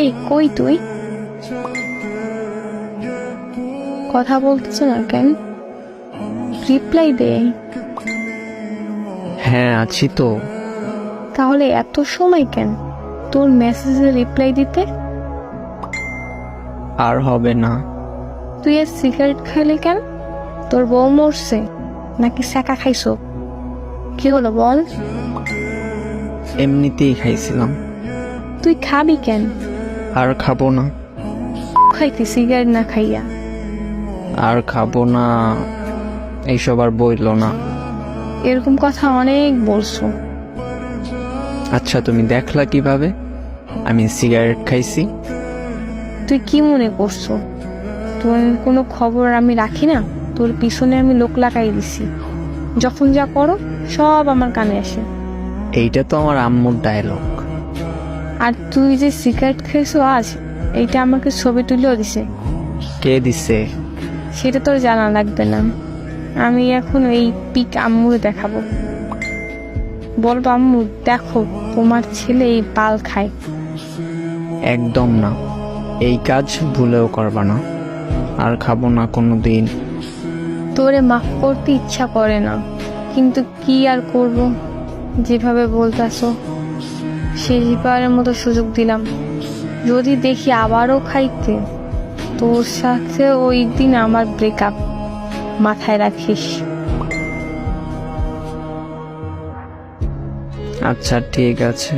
এই কই তুই? কথা বলতেছ না কেন? রিপ্লাই দে। হ্যাঁ আছি তো। তাহলে এত সময় কেন তোর মেসেজে রিপ্লাই দিতে? আর হবে না। তুই আর সিগারেট খাইলি কেন? তোর বউ মরছে নাকি সেকা খাইছো? কি হলো বল? এমনিতেই খাইছিলাম। তুই খাবি কেন? আর খাবো না। খাইতি সিগারেট না খাইয়া? আর খাবো না। এইসব আর বইলো না। এরকম কথা অনেক বলছো। আচ্ছা তুমি দেখলা কিভাবে আমি সিগারেট খাইছি? তুই কি মনে করছো তোর কোনো খবর আমি রাখি না? তোর পিছনে আমি লোক লাগাই দিছি, যখন যা করো সব আমার কানে আসে। এইটা তো আমার আম্মুর ডায়লগ। আর তুই যে সিগারেট খেয়েছো আজ, এইটা আমাকে ছবি তুলেও দিছে। কে দিছে? সেটা তোর জানা লাগবে না। আমি এখন এই পিক আম্মুরে দেখাবো, বলবো আম্মু দেখো তোমার ছেলে এই পাল খায়। একদম না, এই কাজ ভুলেও করবা না। আর খাবো না কোনো দিন। তোরে মাফ করতে ইচ্ছা করে না, কিন্তু কি আর করব, যেভাবে বলতাছো শেষবারের মতো সুযোগ দিলাম। যদি দেখি আবারও খাইতে, তোর সাথে ওই দিন আমার ব্রেকআপ, মাথায় রাখিস। আচ্ছা ঠিক আছে।